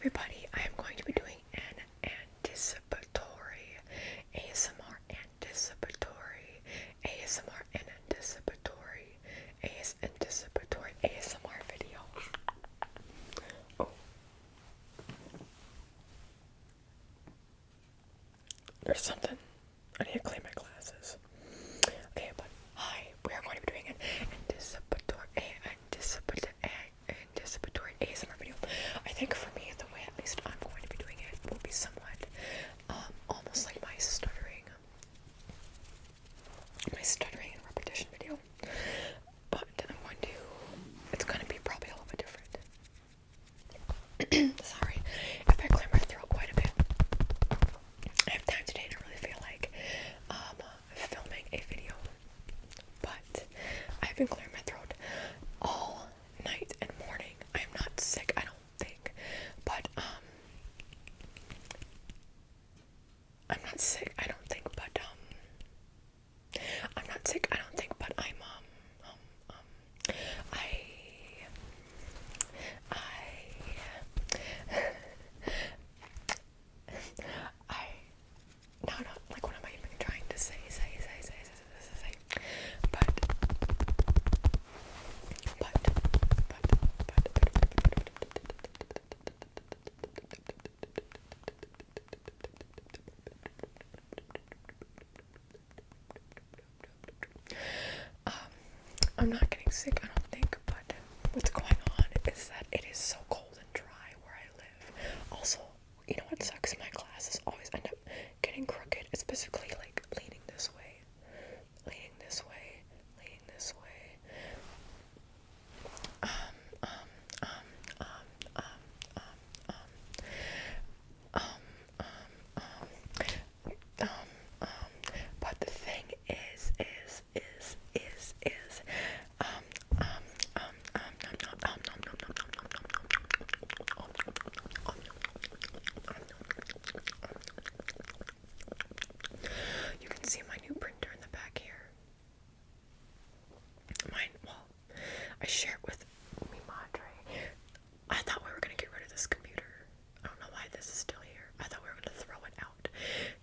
everybody, I am going to be doing an anticipatory ASMR, anticipatory ASMR, and anticipatory ASMR video. Oh. There's something. I need to clean my glasses. Okay, but hi, we are going to be doing an anticipatory ASMR video. I think for me, the way at least I'm going to be doing it will be somewhat almost like my stuttering and repetition video. But it's going to be probably a little bit different. Sorry if I clear my throat quite a bit. I have time today and I really feel like filming a video, but I've been clearing my throat all night and morning. I am not sick, I don't think, but I'm not sick, I don't think, but I'm not sick, I don't think, but I'm no, like, what am I even trying to say? But I'm not getting sick, I don't think, but what's going on is that it is so cold and dry where I live. Also, you know what sucks? My glasses always end up getting crooked. It's basically like leaning this way, leaning this way, leaning this way. But the thing is, you can see my new printer in the back here. I share it with mi madre. I thought we were gonna get rid of this computer. I don't know why this is still here. I thought we were gonna throw it out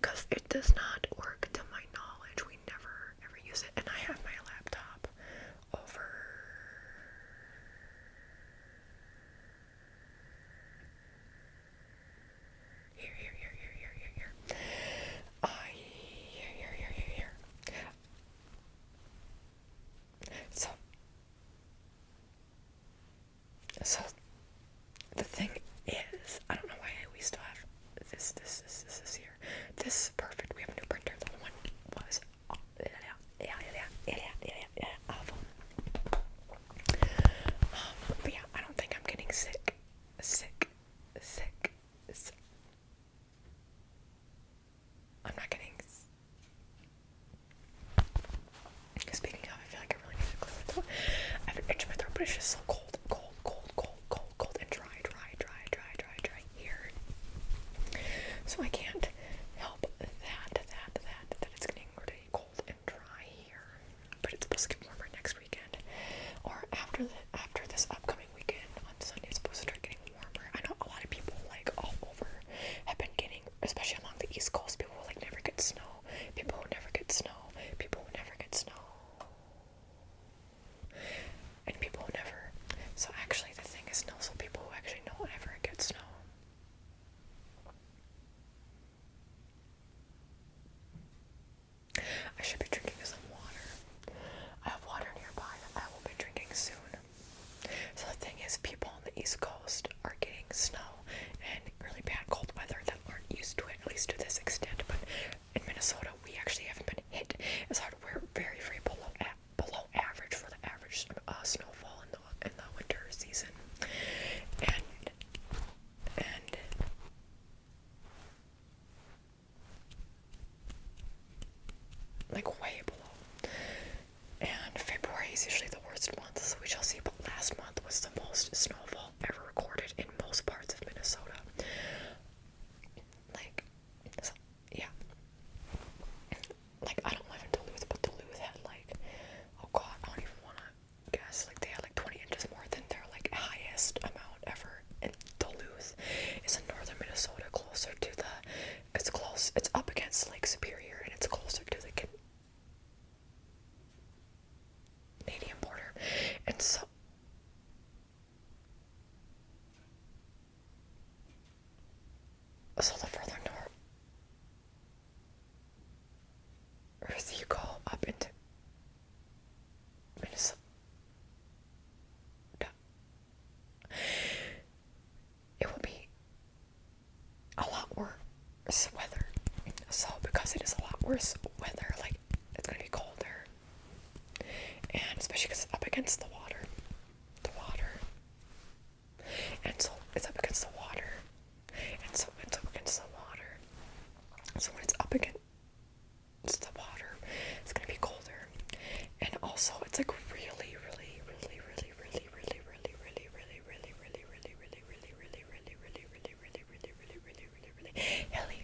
because it does not work to my knowledge. We never ever use it, and I have my laptop over here. Here. So the thing is, I don't know why we still have this here. This is perfect. We have a new printer. The one was awful. But yeah, I don't think I'm getting sick. I'm not getting. Speaking of, I feel like I really need to clear my throat. I have an itch in my throat, but it's just so cold and dry here. So I can't help that it's getting really cold and dry here. But it's supposed to get warmer next weekend, or after this upcoming weekend on Sunday. It's supposed to start getting warmer. I know a lot of people like all over have been getting, especially along the East Coast, people who like never get snow. People who never get snow. And people who never. So actually the thing is no, so people who actually don't ever get snow. I should be drinking some water. I have water nearby that I will be drinking soon. So the thing is, people on the East Coast are getting snow and really bad cold weather that aren't used to it, at least to this extent. But in Minnesota, we actually haven't been hit as hard. We're very below average for the average snowfall in the winter season, and like way below. And February is usually the worst month, so we shall see. But last month was the most snowfall ever recorded in most parts of Minnesota. Yeah. Like, I don't live in Duluth, but Duluth had like, oh god, I don't even want to guess. Like, they had like 20 inches more than their like highest amount ever. And Duluth is So the further north you go up into Minnesota, it will be a lot worse weather. So because it is a lot worse weather, like, it's gonna be colder, and especially because it's up against the water, and so it's up against the water, and so it's up against the water. So when it's up against the water, it's gonna be colder, and also it's like really hilly.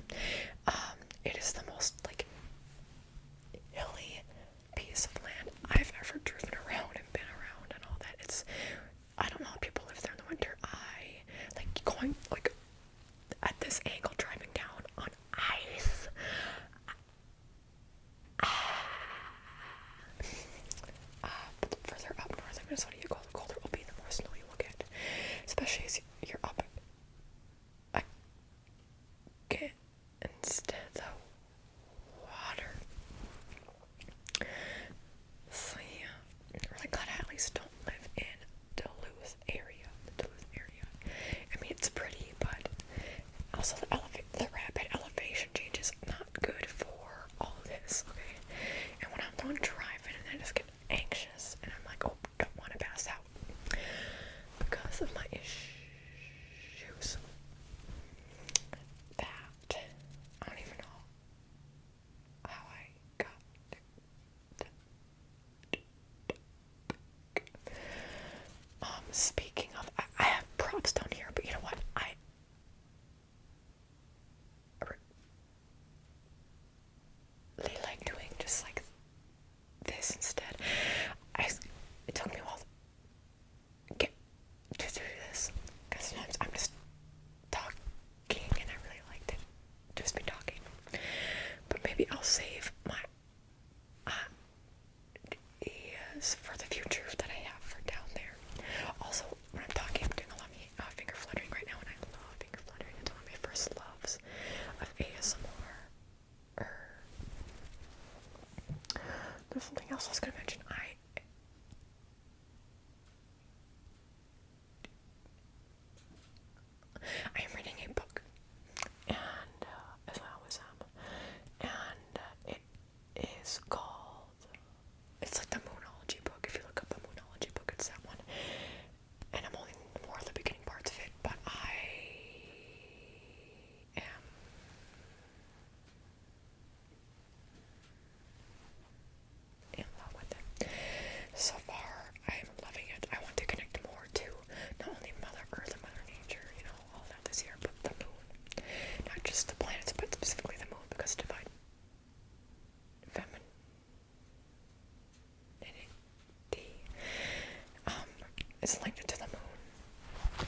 It is the most like hilly piece of land I've ever driven around and been around and all that. It's, I don't know how people live there in the winter. I like going like at this angle, driving down on ice. But the further up north in Minnesota you go, the colder it will be, the more snow you will get. Especially as you're up against the water. So yeah, I'm really glad I at least don't live in Duluth area. I mean, it's pretty, but also the rapid elevation change is not good for all this, okay? And when I'm done driving, and I just get anxious, and I'm like, oh, don't want to pass out because of my issues. That, I don't even know how I got speaking of, I have props down here, but you know what? I really like doing just like this instead. It took me a while to get to do this, because sometimes I'm just talking, and I really like to just be talking. But maybe I'll save my ideas for the future that I have for down there. Also, when I'm talking, I'm doing a lot of finger fluttering right now, and I love finger fluttering. It's one of my first loves of ASMR. There's something else I was going to mention. I am reading a book, and as I always am, and it is called, it's like the Moonology book. If you look up the Moonology book, it's that one. And I'm only more of the beginning parts of it, but I am in love with it. So far, I am loving it. I want to connect more to not only Mother Earth and Mother Nature, you know, all that this year, but the moon. Not just the planets, but specifically the moon, because divine femininity is linked to the moon.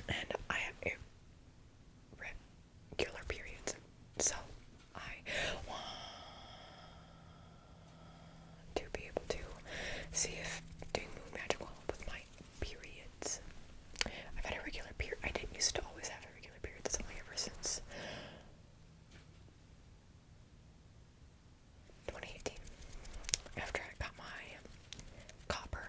And I have irregular periods, so I want to be able to see if doing moon magic will help with my periods. I've had a regular period. I didn't used to always have a regular period. That's only ever since 2018, after I got my copper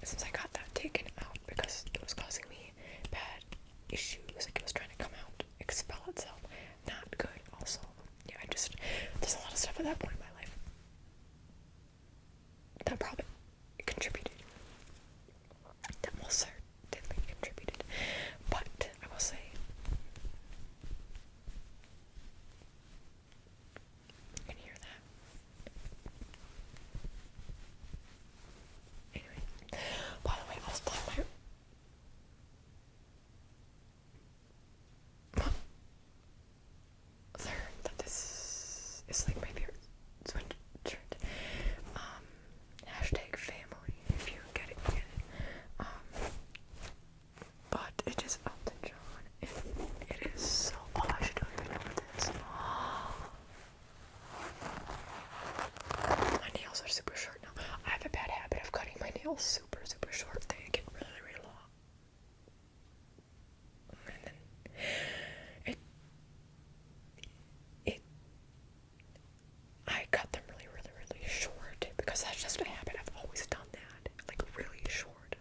since I got that taken out because it was causing me bad issues, like it was trying to come out, expel itself. Not good. Also, yeah, there's a lot of stuff at that point in my life that probably contributed. That most certainly contributed. But I will say, you can hear that. Anyway, by the way, I was telling my mother that this is like my favorite real super short, they get really long. And then I cut them really short because that's just a habit. I've always done that, like really short.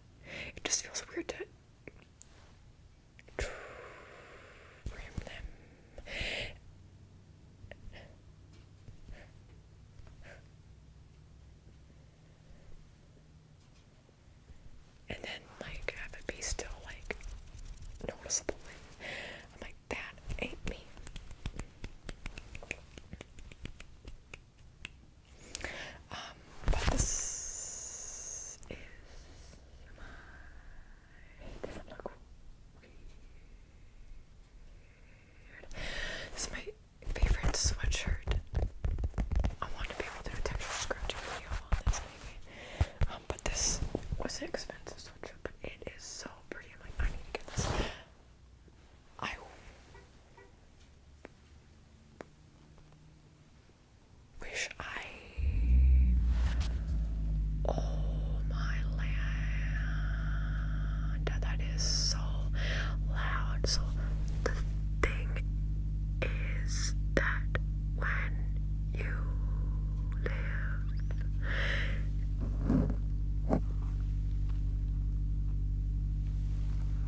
It just feels weird to trim them. And then like have it be still like noticeable. I'm like, that ain't me. But this is my, doesn't look weird. This is my favorite sweatshirt. I want to be able to do a texture scratching video on this maybe. But this was an expensive sweatshirt, but it is so pretty. I'm like, I need to get this. I wish oh my land, that is so loud. So the thing is that when you live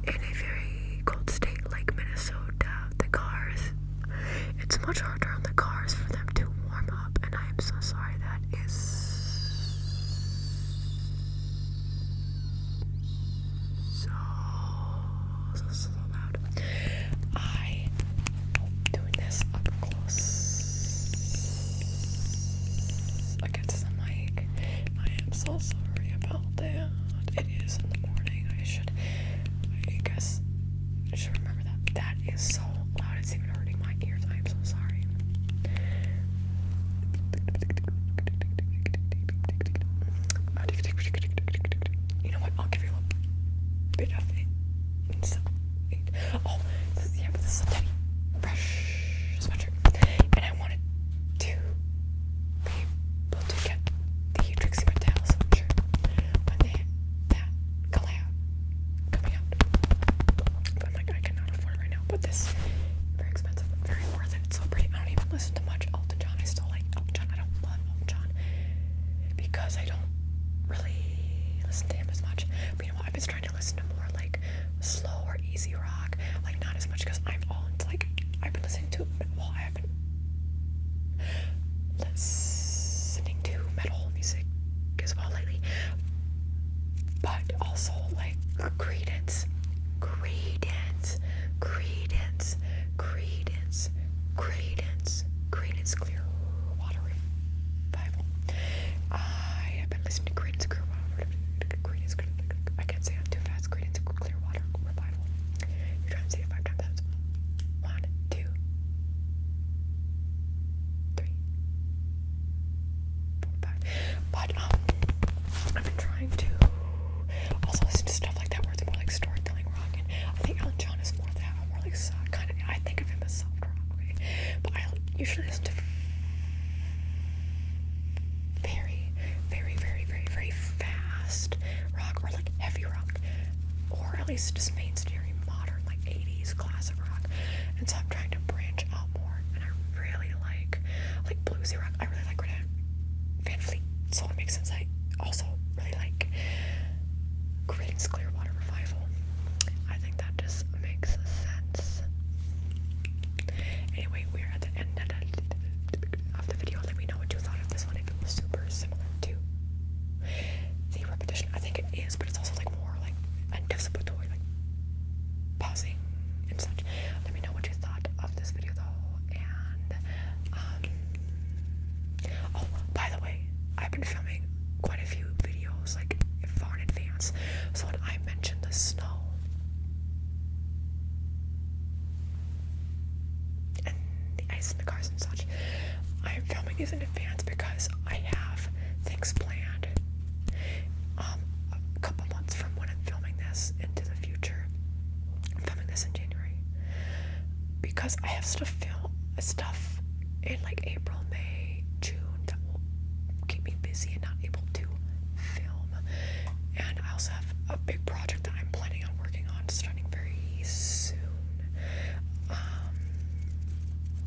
in a very cold state like Minnesota, the cars, it's much harder on the cars for them to warm up, and I am so sorry. That is so loud. I doing this up close against the mic. I am so sorry about that. It is in the morning. I guess I should remember that. That is so loud. It's even hurting my ears. I am so sorry. You know what? I'll give you a bit of it. Oh, but this is a teddy fresh sweatshirt, and I wanted to be able to get the Trixie Mattel sweatshirt when they had that collab coming out. But I'm like, I cannot afford it right now. But this is very expensive, but very worth it. It's so pretty. I don't even listen to much Elton John. I still like Elton John. I don't love Elton John because I don't really listen to him as much. But you know what? I've been trying to listen to more like slow or easy rock, like not as much because I'm all into like I've been listening to metal music as well lately, but also like Creedence Clearwater Revival. I have been listening to Creedence Clearwater. I can't say it too fast. Creedence Clearwater Revival. You're trying to say it 5 times. 1, 2, 3, 4, 5. But I've been trying to also listen to stuff like that where it's more like storytelling rock, and I think Elton John is more that, more like kind of. I think of him as soft rock, okay? But I usually listen to very fast rock, or like heavy rock, or at least just mainstream modern like 80s classic rock. And so I'm trying to branch out more, and I really like bluesy rock. I really like Greta Van Fleet, so it makes sense. I also really like Creedence Clearwater Revival. I think that just makes sense. Anyway, we're at the end of the video. Let me know what you thought of this one, if it was super similar to the repetition. I think it is, but it's also like more like anticipatory, like pausing and such. Let me know what you thought of this video though. And oh, by the way, I've been filming quite a few videos like far in advance, so when I mentioned the snow and the ice in the cars and such, I am filming these in advance because I have things planned a couple months from when I'm filming this into the future. I'm filming this in January because I have stuff in like April, May, June that will keep me busy and not able to film. also have a big project that I'm planning on working on starting very soon.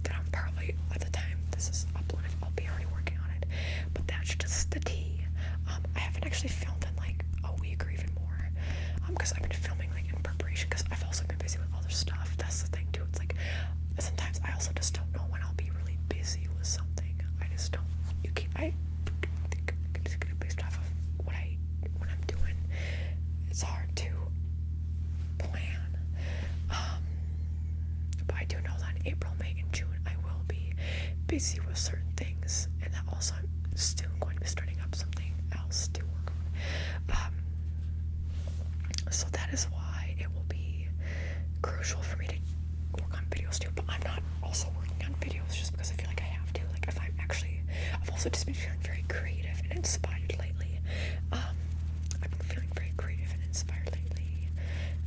That I'm probably, at the time this is uploaded, I'll be already working on it. But that's just the tea. I haven't actually filmed in like a week or even more. Because I've been filming like in preparation, because I've also been busy with other stuff. That's the thing too. It's like sometimes I also just don't know when I'll be really busy with something. I just don't. I just get it based off of what I'm doing. It's hard to plan. But I do know that in April, May, and June I will be busy with certain things, and that also I'm still going to be starting up something else to work on. So that is why it will be crucial for me to work on videos too. But I'm not also working on videos just because I feel like I have to. Like if I've also just been feeling very creative and inspired lately. I've been feeling very creative and inspired lately.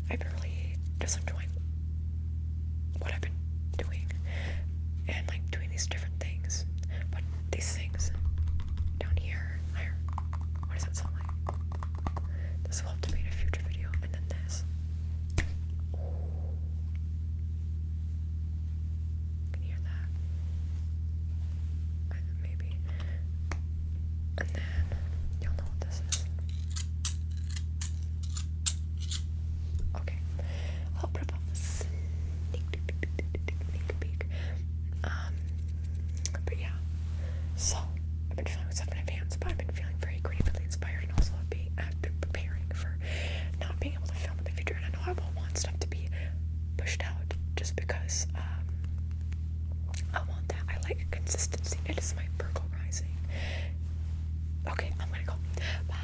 I've been really just enjoying what I've been doing and like doing these different things. But these things down here, what does that sound like? This will have to be in a future video, and then this. Oh, can you hear that? Maybe. And then you'll know what this is. Okay, I'll put up a sneak peek. But yeah. So I've been feeling stuff in advance, but I've been feeling very creatively inspired, and also I've been preparing for not being able to film in the future. And I know I will want stuff to be pushed out just because I want that. I like consistency. It is my Virgo rising. Okay, I'm gonna go. Bye.